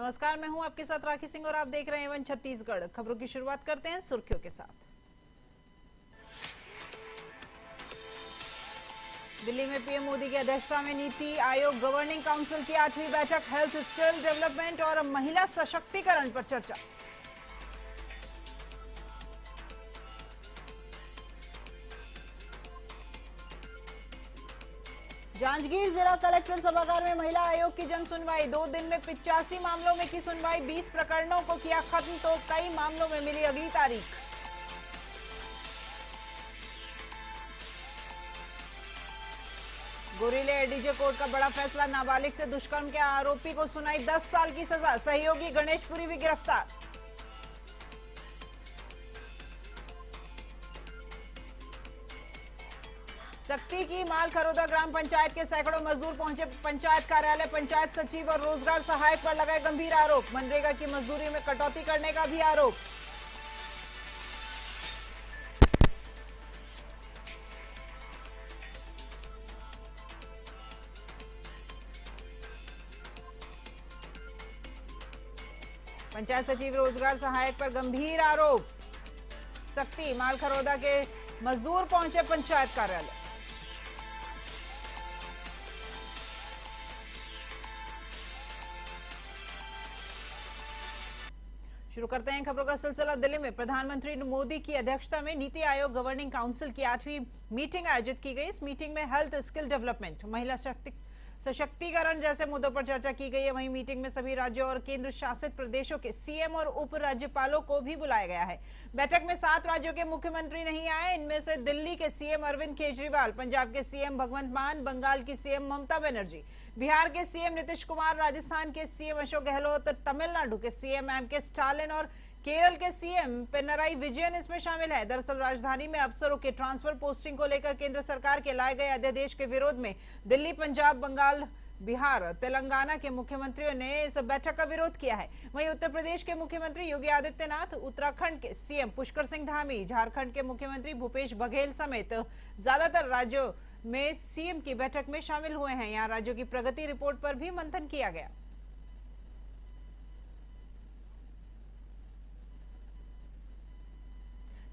नमस्कार, मैं हूं आपके साथ राखी सिंह और आप देख रहे हैं वन छत्तीसगढ़। खबरों की शुरुआत करते हैं सुर्खियों के साथ। दिल्ली में पीएम मोदी की अध्यक्षता में नीति आयोग गवर्निंग काउंसिल की 8वीं बैठक, हेल्थ स्किल डेवलपमेंट और महिला सशक्तिकरण पर चर्चा। जांजगीर जिला कलेक्टर सभागार में महिला आयोग की जन सुनवाई। 2 दिन में 85 मामलों में की सुनवाई। 20 प्रकरणों को किया खत्म तो कई मामलों में मिली अगली तारीख। गुरीले एडीजे कोर्ट का बड़ा फैसला, नाबालिग से दुष्कर्म के आरोपी को सुनाई 10 साल की सजा। सहयोगी गणेशपुरी भी गिरफ्तार। सक्ती की मालखरोदा ग्राम पंचायत के सैकड़ों मजदूर पहुंचे पंचायत कार्यालय। पंचायत सचिव और रोजगार सहायक पर लगाए गंभीर आरोप। मनरेगा की मजदूरी में कटौती करने का भी आरोप। पंचायत सचिव रोजगार सहायक पर गंभीर आरोप। सक्ती मालखरोदा के मजदूर पहुंचे पंचायत कार्यालय। शुरू करते हैं खबरों का सिलसिला। दिल्ली में प्रधानमंत्री मोदी की अध्यक्षता में नीति आयोग गवर्निंग काउंसिल की 8वीं मीटिंग आयोजित की गई। इस मीटिंग में हेल्थ स्किल डेवलपमेंट, महिला सशक्तिकरण जैसे मुद्दों पर चर्चा की गई है। वहीं मीटिंग में सभी राज्यों और केंद्र शासित प्रदेशों के सीएम और उप राज्यपालों को भी बुलाया गया है। बैठक में 7 राज्यों के मुख्यमंत्री नहीं आए। इनमें से दिल्ली के सीएम अरविंद केजरीवाल, पंजाब के सीएम भगवंत मान, बंगाल की सीएम ममता बनर्जी, बिहार के सीएम नीतीश कुमार, राजस्थान के सीएम अशोक गहलोत, तमिलनाडु के सीएम एमके स्टालिन और केरल के सीएम पिनराई विजयन इसमें शामिल है। दरअसल राजधानी में अफसरों के ट्रांसफर पोस्टिंग को लेकर केंद्र सरकार के लाए गए अध्यादेश के विरोध में दिल्ली, पंजाब, बंगाल, बिहार, तेलंगाना के मुख्यमंत्रियों ने इस बैठक का विरोध किया है। वहीं उत्तर प्रदेश के मुख्यमंत्री योगी आदित्यनाथ, उत्तराखंड के सीएम पुष्कर सिंह धामी, झारखंड के मुख्यमंत्री भूपेश बघेल समेत ज्यादातर राज्यों में सीएम की बैठक में शामिल हुए हैं। यहाँ राज्यों की प्रगति रिपोर्ट पर भी मंथन किया गया।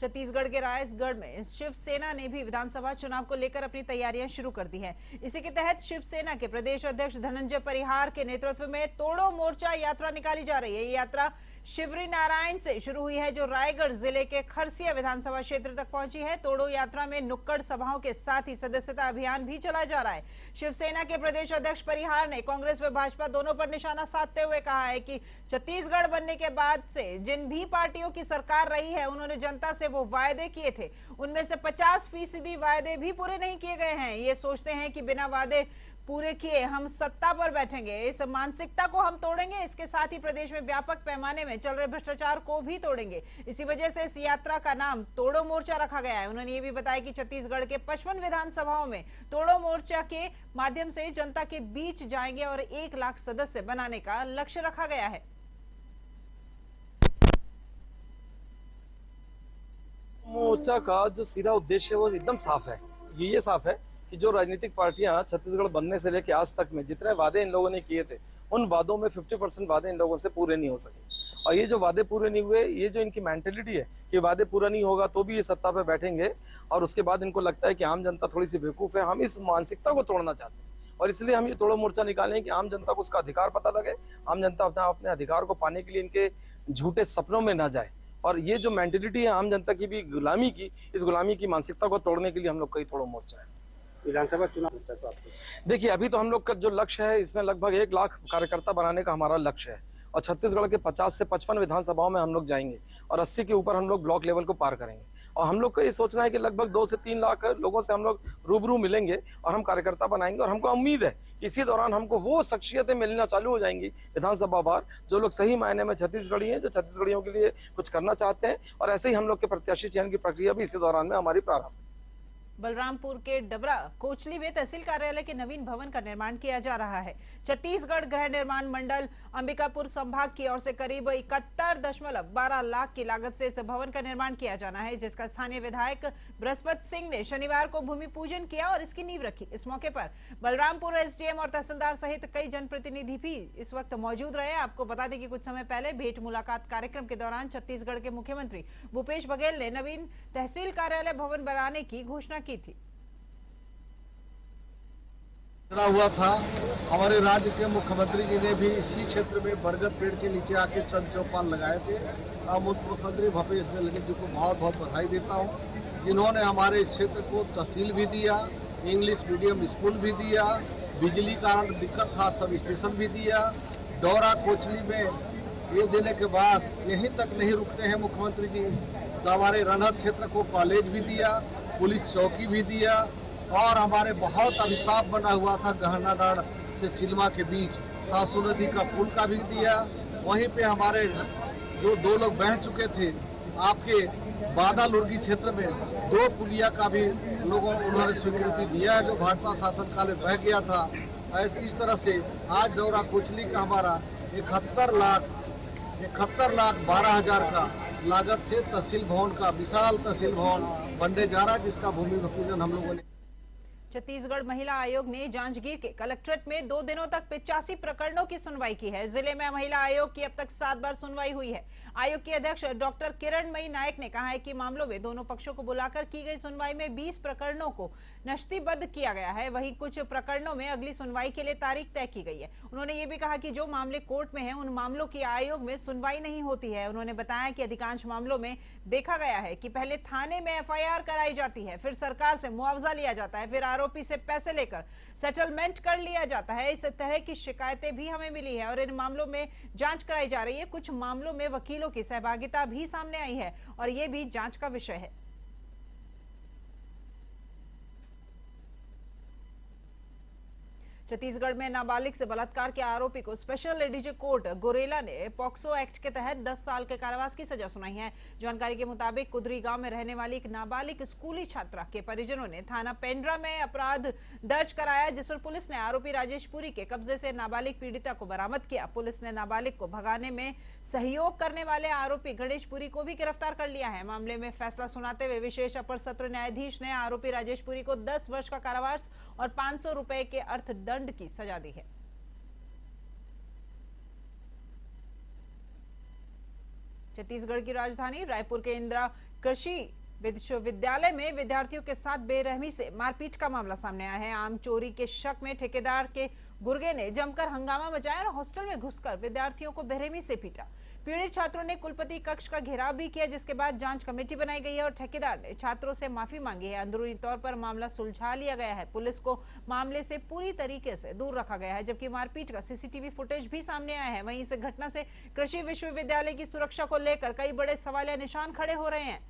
छत्तीसगढ़ के रायगढ़ में शिवसेना ने भी विधानसभा चुनाव को लेकर अपनी तैयारियां शुरू कर दी है। इसी के तहत शिवसेना के प्रदेश अध्यक्ष धनंजय परिहार के नेतृत्व में तोड़ो मोर्चा यात्रा निकाली जा रही है। ये यात्रा शिवरी नारायण से शुरू हुई है, जो रायगढ़ जिले के खरसिया विधानसभा क्षेत्र तक पहुंची है। तोड़ो यात्रा में नुक्कड़ सभाओं के साथ ही सदस्यता अभियान भी चलाया जा रहा है। शिवसेना के प्रदेश अध्यक्ष परिहार ने कांग्रेस व भाजपा दोनों पर निशाना साधते हुए कहा है कि छत्तीसगढ़ बनने के बाद से जिन भी पार्टियों की सरकार रही है, उन्होंने जनता से वो वायदे किए थे, उनमें से 50% वायदे भी पूरे नहीं किए गए हैं। ये सोचते हैं कि बिना वादे पूरे किए हम सत्ता पर बैठेंगे। इस मानसिकता को हम तोड़ेंगे। इसके साथ ही प्रदेश में व्यापक पैमाने में चल रहे भ्रष्टाचार को भी तोड़ेंगे। इसी वजह से इस यात्रा का नाम तोड़ो मोर्चा रखा गया है। उन्होंने ये भी बताया कि छत्तीसगढ़ के 55 विधानसभाओं में तोड़ो मोर्चा के माध्यम से जनता के बीच जाएंगे और 1 लाख सदस्य बनाने का लक्ष्य रखा गया है। मोर्चा का जो सीधा उद्देश्य है वो एकदम साफ है। ये साफ है कि जो राजनीतिक पार्टियां छत्तीसगढ़ बनने से लेकर आज तक में जितने वादे इन लोगों ने किए थे, उन वादों में 50% वादे इन लोगों से पूरे नहीं हो सके। और ये जो वादे पूरे नहीं हुए, ये जो इनकी मेंटेलिटी है कि वादे पूरा नहीं होगा तो भी ये सत्ता पे बैठेंगे, और उसके बाद इनको लगता है कि आम जनता थोड़ी सी बेवकूफ़ है। हम इस मानसिकता को तोड़ना चाहते हैं और इसलिए हम ये तोड़ो मोर्चा निकालें कि आम जनता को उसका अधिकार पता लगे, आम जनता अपने अधिकार को पाने के लिए इनके झूठे सपनों में ना जाए। और ये जो मेंटेलिटी है आम जनता की भी गुलामी की, इस गुलामी की मानसिकता को तोड़ने के लिए हम लोग का तोड़ो मोर्चा है। विधानसभा चुनाव तो देखिए, अभी तो हम लोग का जो लक्ष्य है, इसमें लगभग 1 लाख कार्यकर्ता बनाने का हमारा लक्ष्य है और छत्तीसगढ़ के 50 से 55 विधानसभाओं में हम लोग जाएंगे और 80 के ऊपर हम लोग ब्लॉक लेवल को पार करेंगे। और हम लोग का ये सोचना है कि लगभग 2 से 3 लाख लोगों से हम लोग रूबरू मिलेंगे और हम कार्यकर्ता बनाएंगे। और हमको उम्मीद है कि इसी दौरान हमको वो शख्सियतें मिलना चालू हो जाएंगी विधानसभा बार, जो लोग सही मायने में छत्तीसगढ़ी हैं, जो छत्तीसगढ़ियों के लिए कुछ करना चाहते हैं। और ऐसे ही हम लोग के प्रत्याशी चयन की प्रक्रिया भी इसी दौरान में हमारी प्रारंभ। बलरामपुर के डबरा कोचली में तहसील कार्यालय के नवीन भवन का निर्माण किया जा रहा है। छत्तीसगढ़ गृह निर्माण मंडल अंबिकापुर संभाग की ओर से करीब 71.12 लाख की लागत से इस भवन का निर्माण किया जाना है, जिसका स्थानीय विधायक बृहस्पति सिंह ने शनिवार को भूमि पूजन किया और इसकी नींव रखी। इस मौके पर बलरामपुर एसडीएम और तहसीलदार सहित कई जनप्रतिनिधि भी इस वक्त मौजूद रहे। आपको बता दें कि कुछ समय पहले भेंट मुलाकात कार्यक्रम के दौरान छत्तीसगढ़ के मुख्यमंत्री भूपेश बघेल ने नवीन तहसील कार्यालय भवन बनाने की घोषणा की थी। हुआ था, हमारे राज्य के मुख्यमंत्री जी ने भी इसी क्षेत्र में बरगद पेड़ के नीचे आके चंद चौपाल लगाए थे। अब मुख्यमंत्री भूपेश बघेल जी को बहुत बहुत बधाई देता हूँ, जिन्होंने हमारे इस क्षेत्र को तहसील भी दिया, इंग्लिश मीडियम स्कूल भी दिया, बिजली का दिक्कत था सब स्टेशन भी दिया। डोरा कोचली में ये देने के बाद यहीं तक नहीं रुकते हैं मुख्यमंत्री जी, तो हमारे रणहत क्षेत्र को कॉलेज भी दिया, पुलिस चौकी भी दिया और हमारे बहुत अभिशाप बना हुआ था गहनाडांड से चिलमा के बीच सासू नदी का पुल का भी दिया। वहीं पे हमारे जो 2 लोग बह चुके थे आपके बादालुर्गी क्षेत्र में 2 पुलिया का भी लोगों उन्होंने स्वीकृति दिया है, जो भाजपा शासन काल में बह गया था। इस तरह से आज डोरा कोचली का हमारा 71 लाख 12,000 का लागत से तहसील भवन का विशाल तहसील भवन बनने जा रहा है, जिसका भूमि पूजन हम लोगों ने। छत्तीसगढ़ महिला आयोग ने जांजगीर के कलेक्ट्रेट में 2 दिनों तक 85 प्रकरणों की सुनवाई की है। जिले में महिला आयोग की अब तक 7 बार सुनवाई हुई है। आयोग की अध्यक्ष डॉक्टर किरणमयी नायक ने कहा है कि मामलों में दोनों पक्षों को बुलाकर की गई सुनवाई में 20 प्रकरणों को नस्तीबद्ध किया गया है। वहीं कुछ प्रकरणों में अगली सुनवाई के लिए तारीख तय की गई है। उन्होंने ये भी कहा कि जो मामले कोर्ट में हैं, उन मामलों की आयोग में सुनवाई नहीं होती है। उन्होंने बताया कि अधिकांश मामलों में देखा गया है कि पहले थाने में एफआईआर कराई जाती है, फिर सरकार से मुआवजा लिया जाता है, फिर आरोपी से पैसे लेकर सेटलमेंट कर लिया जाता है। इस तरह की शिकायतें भी हमें मिली है और इन मामलों में जांच कराई जा रही है। कुछ मामलों में वकीलों की सहभागिता भी सामने आई है और ये भी जांच का विषय है। छत्तीसगढ़ में नाबालिग से बलात्कार के आरोपी को स्पेशल एडीजे कोर्ट गोरेला ने पॉक्सो एक्ट के तहत 10 साल के कारावास की सजा सुनाई है। जानकारी के मुताबिक कुदरी गांव में रहने वाली एक नाबालिग स्कूली छात्रा के परिजनों ने थाना पेंड्रा में अपराध दर्ज कराया, जिस पर पुलिस ने आरोपी राजेश पुरी के कब्जे से नाबालिग पीड़िता को बरामद किया। पुलिस ने नाबालिग को भगाने में सहयोग करने वाले आरोपी गणेश पुरी को भी गिरफ्तार कर लिया है। मामले में फैसला सुनाते हुए विशेष अपर सत्र न्यायाधीश ने आरोपी राजेश पुरी को 10 वर्ष का कारावास और 500 रुपए के अर्थदंड की सजा दी है। छत्तीसगढ़ की राजधानी रायपुर के इंदिरा कृषि विश्वविद्यालय में विद्यार्थियों के साथ बेरहमी से मारपीट का मामला सामने आया है। आम चोरी के शक में ठेकेदार के गुर्गे ने जमकर हंगामा मचाया और हॉस्टल में घुसकर विद्यार्थियों को बेरहमी से पीटा। पीड़ित छात्रों ने कुलपति कक्ष का घेराव भी किया, जिसके बाद जांच कमेटी बनाई गई है और ठेकेदार ने छात्रों से माफी मांगी है। अंदरूनी तौर पर मामला सुलझा लिया गया है। पुलिस को मामले से पूरी तरीके से दूर रखा गया है, जबकि मारपीट का सीसीटीवी फुटेज भी सामने आया है। वहीं इस घटना से कृषि विश्वविद्यालय की सुरक्षा को लेकर कई बड़े सवालिया निशान खड़े हो रहे हैं।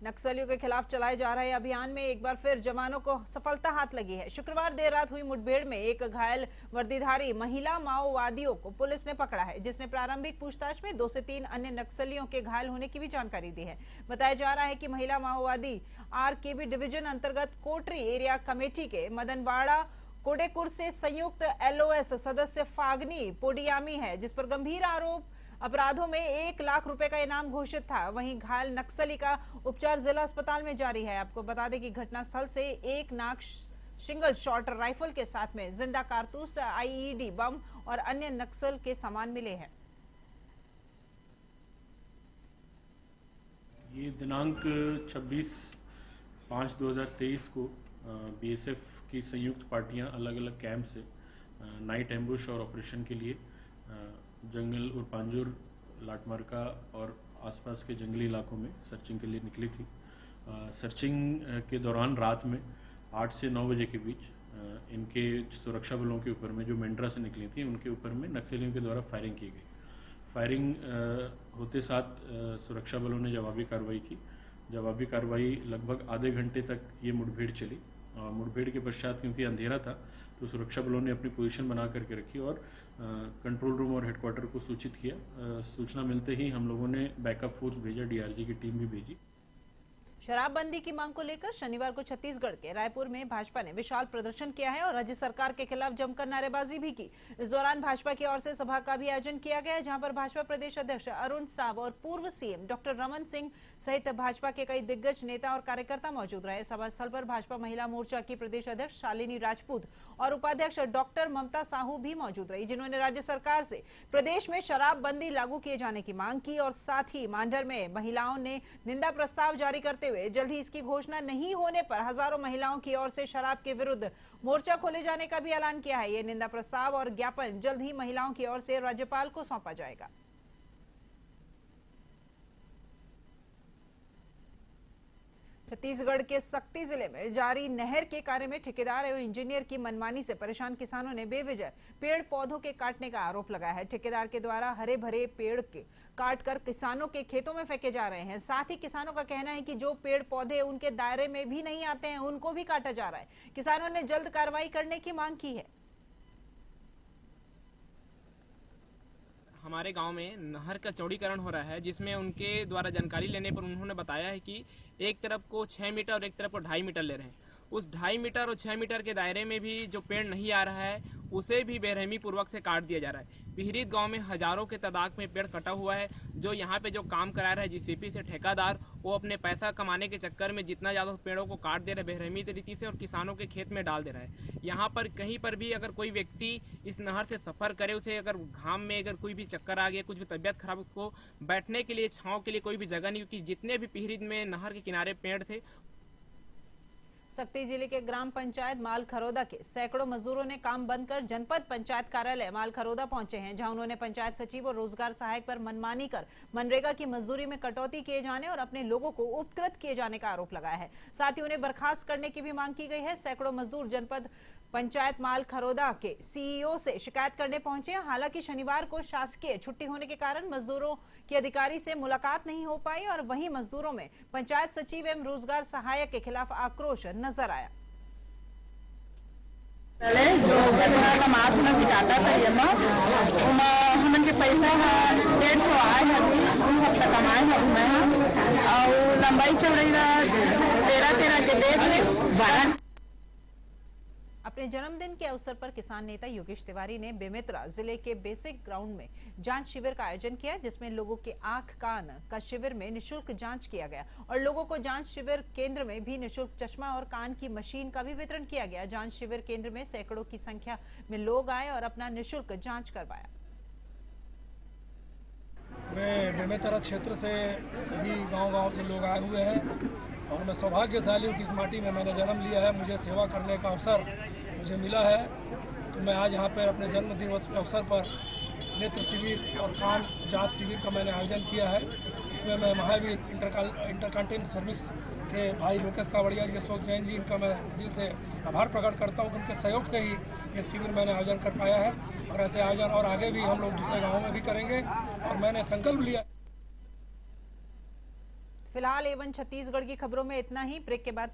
नक्सलियों के खिलाफ चलाए जा रहे अभियान में एक बार फिर जवानों को सफलता हाथ लगी है। शुक्रवार देर रात हुई मुठभेड़ में एक घायल वर्दीधारी महिला माओवादियों को पुलिस ने पकड़ा है, जिसने प्रारंभिक पूछताछ में 2 से 3 अन्य नक्सलियों के घायल होने की भी जानकारी दी है। बताया जा रहा है कि महिला माओवादी आरकेबी डिवीजन अंतर्गत कोटरी एरिया कमेटी के मदनवाड़ा कोडेकुर से संयुक्त एलओएस सदस्य फागनी पोडियामी है, जिस पर गंभीर आरोप अपराधों में 1 लाख रुपए का इनाम घोषित था। वहीं घायल नक्सली का उपचार जिला अस्पताल में जारी है। आपको बता दें कि घटनास्थल से 1 नाग सिंगल शॉट राइफल के साथ में जिंदा कारतूस, आईईडी बम और अन्य नक्सल के सामान मिले हैं। ये दिनांक 26/5/2023 को बीएसएफ की संयुक्त पार्टियां अलग अलग कैंप से नाइट एम्बुश और ऑपरेशन के लिए जंगल उरपांजुर, लाटमरका और आसपास के जंगली इलाकों में सर्चिंग के लिए निकली थी। सर्चिंग के दौरान रात में 8 से 9 बजे के बीच इनके सुरक्षा बलों के ऊपर में, जो मेंड्रा से निकली थी, उनके ऊपर में नक्सलियों के द्वारा फायरिंग की गई। फायरिंग होते साथ सुरक्षा बलों ने जवाबी कार्रवाई की। जवाबी कार्रवाई लगभग आधे घंटे तक ये मुठभेड़ चली मुठभेड़ के पश्चात क्योंकि अंधेरा था तो सुरक्षा बलों ने अपनी पोजीशन बना करके रखी और कंट्रोल रूम और हेडक्वार्टर को सूचित किया। सूचना मिलते ही हम लोगों ने बैकअप फोर्स भेजा, डीआरजी की टीम भी भेजी। शराबबंदी की मांग को लेकर शनिवार को छत्तीसगढ़ के रायपुर में भाजपा ने विशाल प्रदर्शन किया है और राज्य सरकार के खिलाफ जमकर नारेबाजी भी की। इस दौरान भाजपा की ओर से सभा का भी आयोजन किया गया, जहां पर भाजपा प्रदेश अध्यक्ष अरुण साव और पूर्व सीएम डॉक्टर रमन सिंह सहित भाजपा के कई दिग्गज नेता और कार्यकर्ता मौजूद रहे। सभा स्थल पर भाजपा महिला मोर्चा की प्रदेश अध्यक्ष शालिनी राजपूत और उपाध्यक्ष डॉक्टर ममता साहू भी मौजूद रही, जिन्होंने राज्य सरकार से प्रदेश में शराबबंदी लागू किए जाने की मांग की और साथ ही मांडर में महिलाओं ने निंदा प्रस्ताव जारी करते हुए जल्द ही इसकी घोषणा नहीं होने पर हजारों महिलाओं की ओर से शराब के विरुद्ध मोर्चा खोले जाने का भी ऐलान किया है। ये निंदा प्रस्ताव और ज्ञापन जल्द ही महिलाओं की ओर से राज्यपाल को सौंपा जाएगा। छत्तीसगढ़ के सक्ती जिले में जारी नहर के कार्य में ठेकेदार एवं इंजीनियर की मनमानी से परेशान किसानों ने बेवजह पेड़ पौधों के काटने का आरोप लगाया है। ठेकेदार के द्वारा हरे भरे पेड़ के काटकर किसानों के खेतों में फेंके जा रहे हैं। साथ ही किसानों का कहना है कि जो पेड़ पौधे उनके दायरे में भी नहीं आते हैं उनको भी काटा जा रहा है। किसानों ने जल्द कार्रवाई करने की मांग की है। हमारे गांव में नहर का चौड़ीकरण हो रहा है, जिसमें उनके द्वारा जानकारी लेने पर उन्होंने बताया है कि एक तरफ को 6 मीटर और एक तरफ को 2.5 मीटर ले रहे हैं। उस 2.5 मीटर और 6 मीटर के दायरे में भी जो पेड़ नहीं आ रहा है उसे भी बेरहमी पूर्वक से काट दिया जा रहा है। पिहरीत गांव में हजारों के तादाद में पेड़ कटा हुआ है। जो यहाँ पे जो काम करा रहा है जीसीपी से ठेकेदार, वो अपने पैसा कमाने के चक्कर में जितना ज़्यादा पेड़ों को काट दे रहा है बेरहमी तरीके से और किसानों के खेत में डाल दे रहा है। यहाँ पर कहीं पर भी अगर कोई व्यक्ति इस नहर से सफ़र करे, उसे अगर घाम में अगर कोई भी चक्कर आ गया, कुछ भी तबियत खराब, उसको बैठने के लिए छाँव के लिए कोई भी जगह नहीं, क्योंकि जितने भी पिहरीत में नहर के किनारे पेड़ थे। सक्ती जिले के ग्राम पंचायत मालखरोदा के सैकड़ों मजदूरों ने काम बंद कर जनपद पंचायत कार्यालय मालखरोदा पहुंचे हैं, जहां उन्होंने पंचायत सचिव और रोजगार सहायक पर मनमानी कर मनरेगा की मजदूरी में कटौती किए जाने और अपने लोगों को उपकृत किए जाने का आरोप लगाया है। साथ ही उन्हें बर्खास्त करने की भी मांग की गई है। सैकड़ों मजदूर जनपद पंचायत मालखरोदा के सीईओ से शिकायत करने पहुंचे। हालांकि शनिवार को शासकीय छुट्टी होने के कारण मजदूरों की अधिकारी से मुलाकात नहीं हो पाई और वहीं मजदूरों में पंचायत सचिव एवं रोजगार सहायक के खिलाफ आक्रोश नजर आया। जो माथ में बिताता था ये हमन के पैसा 150 आए हफ्ता कमाए हैं और लंबाई चौड़ाई 13 के देख। अपने जन्मदिन के अवसर पर किसान नेता योगेश तिवारी ने बेमेतरा जिले के बेसिक ग्राउंड में जांच शिविर का आयोजन किया, जिसमें लोगों के आंख कान का शिविर में निशुल्क जांच किया गया और लोगों को जांच शिविर केंद्र में भी निशुल्क चश्मा और कान की मशीन का भी वितरण किया गया। जांच शिविर केंद्र में सैकड़ों की संख्या में लोग आए और अपना निशुल्क जांच करवाया। मैं बेमेतरा क्षेत्र से सभी गांव से लोग आए हुए हैं और मैं सौभाग्यशाली हूँ कि इस माटी में मैंने जन्म लिया है। मुझे सेवा करने का अवसर मुझे मिला है, तो मैं आज यहाँ पर अपने जन्मदिन के अवसर पर नेत्र शिविर और कान जांच शिविर का मैंने आयोजन किया है। इसमें मैं महावीर इंटरकॉन्टिनेंटल सर्विस के भाई लोकेश कावड़िया जी, अशोक जैन जी, इनका मैं दिल से आभार प्रकट करता हूँ। उनके सहयोग से ही ये शिविर मैंने आयोजन कर पाया है और ऐसे आयोजन और आगे भी हम लोग दूसरे गाँवों में भी करेंगे और मैंने संकल्प लिया। फिलहाल A1 छत्तीसगढ़ की खबरों में इतना ही। ब्रेक के बाद